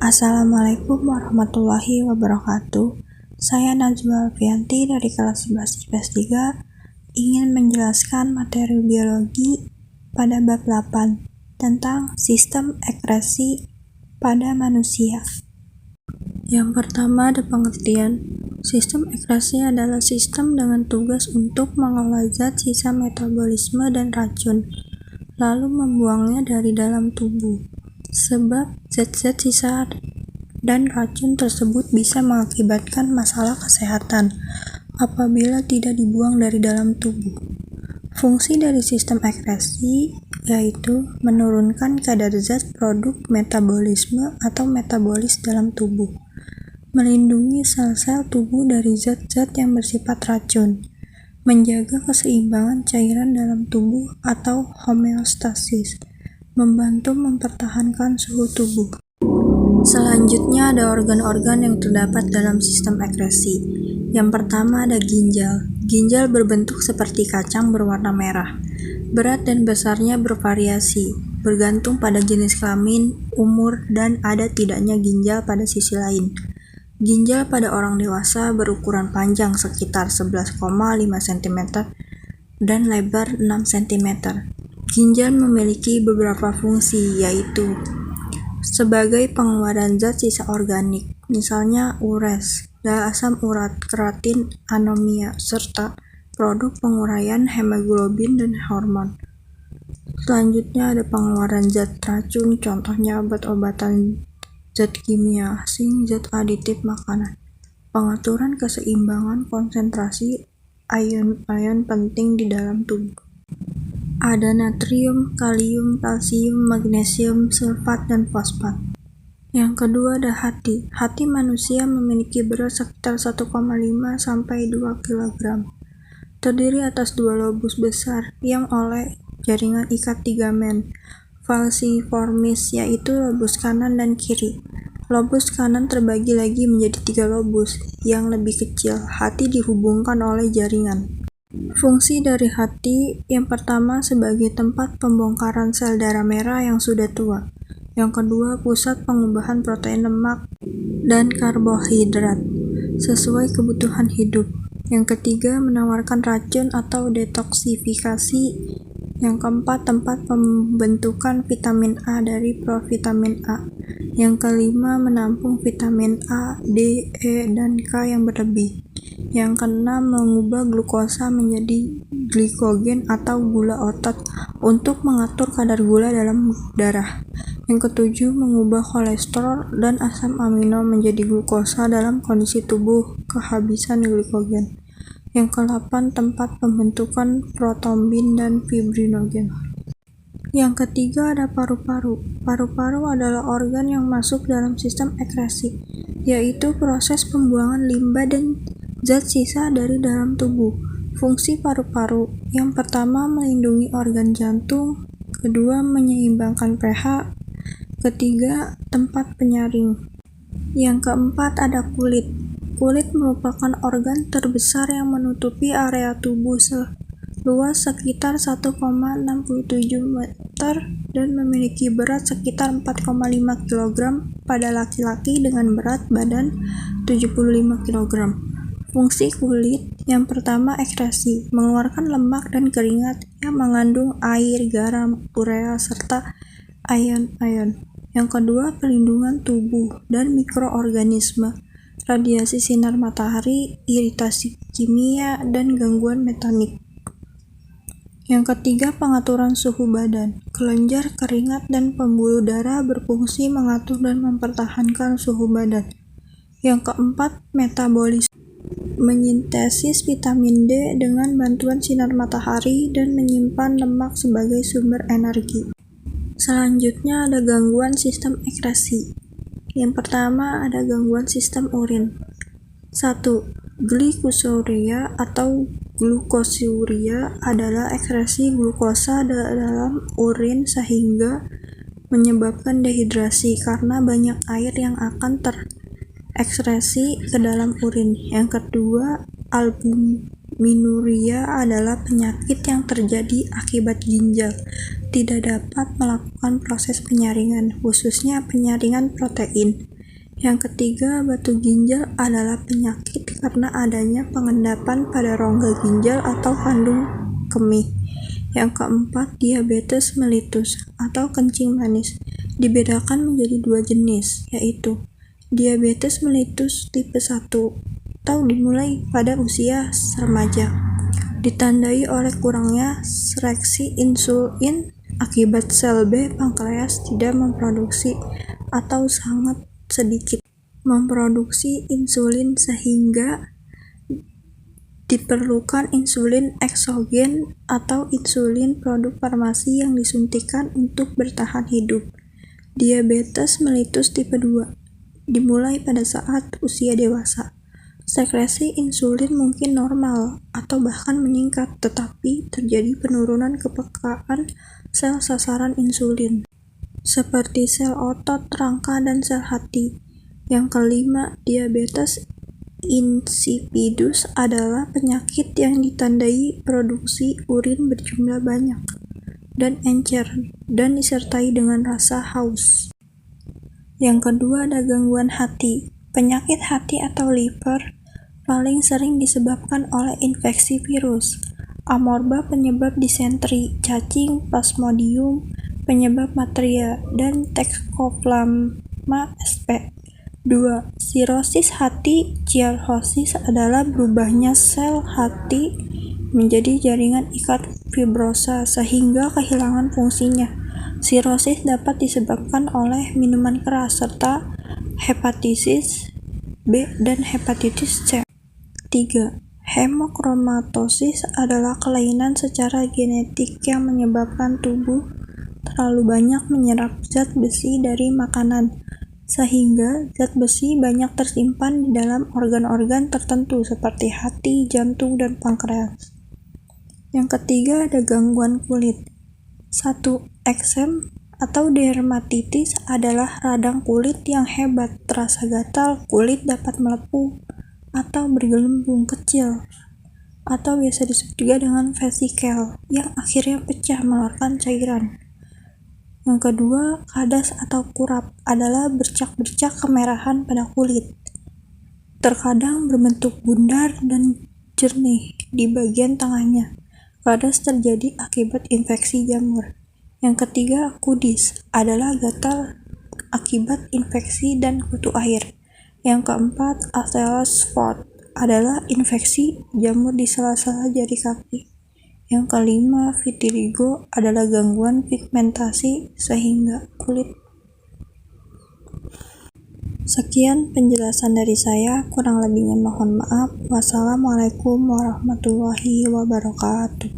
Assalamualaikum warahmatullahi wabarakatuh. Saya Najwa Alfianti dari kelas 11 IPS 3 ingin menjelaskan materi biologi pada bab 8 tentang sistem ekskresi pada manusia. Yang pertama ada pengertian. Sistem ekskresi adalah sistem dengan tugas untuk mengolah zat sisa metabolisme dan racun, lalu membuangnya dari dalam tubuh. Sebab zat-zat sisa dan racun tersebut bisa mengakibatkan masalah kesehatan apabila tidak dibuang dari dalam tubuh. Fungsi dari sistem ekskresi yaitu menurunkan kadar zat produk metabolisme atau metabolis dalam tubuh, melindungi sel-sel tubuh dari zat-zat yang bersifat racun, menjaga keseimbangan cairan dalam tubuh atau homeostasis, membantu mempertahankan suhu tubuh. Selanjutnya ada organ-organ yang terdapat dalam sistem ekskresi. Yang pertama ada ginjal. Ginjal berbentuk seperti kacang berwarna merah. Berat dan besarnya bervariasi, bergantung pada jenis kelamin, umur, dan ada tidaknya ginjal pada sisi lain. Ginjal pada orang dewasa berukuran panjang sekitar 11,5 cm dan lebar 6 cm. Ginjal memiliki beberapa fungsi, yaitu sebagai pengeluaran zat sisa organik, misalnya ures, asam urat, keratin, anomia, serta produk penguraian hemoglobin dan hormon. Selanjutnya ada pengeluaran zat racun, contohnya obat-obatan, zat kimia asing, zat aditif makanan. Pengaturan keseimbangan konsentrasi ion-ion penting di dalam tubuh. Ada natrium, kalium, kalsium, magnesium, sulfat, dan fosfat. Yang kedua ada hati. Hati manusia memiliki berat sekitar 1,5 sampai 2 kg. Terdiri atas dua lobus besar yang oleh jaringan ikat ligamen falciformis, yaitu lobus kanan dan kiri. Lobus kanan terbagi lagi menjadi 3 lobus yang lebih kecil. Hati dihubungkan oleh jaringan. Fungsi dari hati yang pertama sebagai tempat pembongkaran sel darah merah yang sudah tua. Yang kedua, pusat pengubahan protein lemak dan karbohidrat sesuai kebutuhan hidup. Yang ketiga, menawarkan racun atau detoksifikasi. Yang keempat, tempat pembentukan vitamin A dari provitamin A. Yang kelima, menampung vitamin A, D, E, dan K yang berlebih. Yang keenam, mengubah glukosa menjadi glikogen atau gula otot untuk mengatur kadar gula dalam darah. Yang ketujuh, mengubah kolesterol dan asam amino menjadi glukosa dalam kondisi tubuh kehabisan glikogen. Yang kedelapan, tempat pembentukan protombin dan fibrinogen. Yang ketiga ada paru-paru. Paru-paru adalah organ yang masuk dalam sistem ekskresi, yaitu proses pembuangan limbah dan zat sisa dari dalam tubuh. Fungsi paru-paru yang pertama melindungi organ jantung, kedua menyeimbangkan pH, ketiga tempat penyaring. Yang keempat ada kulit. Kulit merupakan organ terbesar yang menutupi area tubuh seluas sekitar 1,67 meter dan memiliki berat sekitar 4,5 kg pada laki-laki dengan berat badan 75 kg. Fungsi kulit yang pertama ekskresi, mengeluarkan lemak dan keringat yang mengandung air, garam, urea, serta ion-ion. Yang kedua, pelindungan tubuh dan mikroorganisme, radiasi sinar matahari, iritasi kimia, dan gangguan mekanik. Yang ketiga, pengaturan suhu badan. Kelenjar, keringat, dan pembuluh darah berfungsi mengatur dan mempertahankan suhu badan. Yang keempat, metabolisme. Menyintesis vitamin D dengan bantuan sinar matahari dan menyimpan lemak sebagai sumber energi. Selanjutnya ada gangguan sistem ekskresi. Yang pertama ada gangguan sistem urin. 1. Glikosuriah atau glukosuriah adalah ekskresi glukosa dalam urin sehingga menyebabkan dehidrasi karena banyak air yang akan terekskresi ke dalam urin. Yang kedua, albuminuria adalah penyakit yang terjadi akibat ginjal tidak dapat melakukan proses penyaringan, khususnya penyaringan protein. Yang ketiga, batu ginjal adalah penyakit karena adanya pengendapan pada rongga ginjal atau kandung kemih. Yang keempat, diabetes mellitus atau kencing manis. Dibedakan menjadi dua jenis, yaitu diabetes mellitus tipe 1 atau dimulai pada usia remaja, ditandai oleh kurangnya sereksi insulin akibat sel B pankreas tidak memproduksi atau sangat sedikit memproduksi insulin sehingga diperlukan insulin eksogen atau insulin produk farmasi yang disuntikan untuk bertahan hidup. Diabetes mellitus tipe 2 dimulai pada saat usia dewasa. Sekresi insulin mungkin normal atau bahkan meningkat, tetapi terjadi penurunan kepekaan sel sasaran insulin seperti sel otot, rangka, dan sel hati. Yang kelima, diabetes insipidus adalah penyakit yang ditandai produksi urin berjumlah banyak dan encer dan disertai dengan rasa haus. Yang kedua ada gangguan hati. Penyakit hati atau liver paling sering disebabkan oleh infeksi virus. Amorba penyebab disentri, cacing, plasmodium penyebab materia, dan Toxoplasma sp. 2. Sirosis hati. Cirrhosis adalah berubahnya sel hati menjadi jaringan ikat fibrosa sehingga kehilangan fungsinya. Sirosis dapat disebabkan oleh minuman keras serta hepatitis B dan hepatitis C. 3. Hemochromatosis adalah kelainan secara genetik yang menyebabkan tubuh terlalu banyak menyerap zat besi dari makanan, sehingga zat besi banyak tersimpan di dalam organ-organ tertentu seperti hati, jantung, dan pankreas. Yang ketiga ada gangguan kulit. 1. Eksem atau dermatitis adalah radang kulit yang hebat, terasa gatal, kulit dapat melepuh atau bergelembung kecil, atau biasa disebut juga dengan vesikel, yang akhirnya pecah mengeluarkan cairan. Yang kedua, kadas atau kurap adalah bercak-bercak kemerahan pada kulit. Terkadang berbentuk bundar dan jernih di bagian tengahnya. Kadas terjadi akibat infeksi jamur. Yang ketiga, kudis adalah gatal akibat infeksi dan kutu air. Yang keempat, Ascellus spot adalah infeksi jamur di sela-sela jari kaki. Yang kelima, vitiligo adalah gangguan pigmentasi sehingga kulit. Sekian penjelasan dari saya, kurang lebihnya mohon maaf. Wassalamualaikum warahmatullahi wabarakatuh.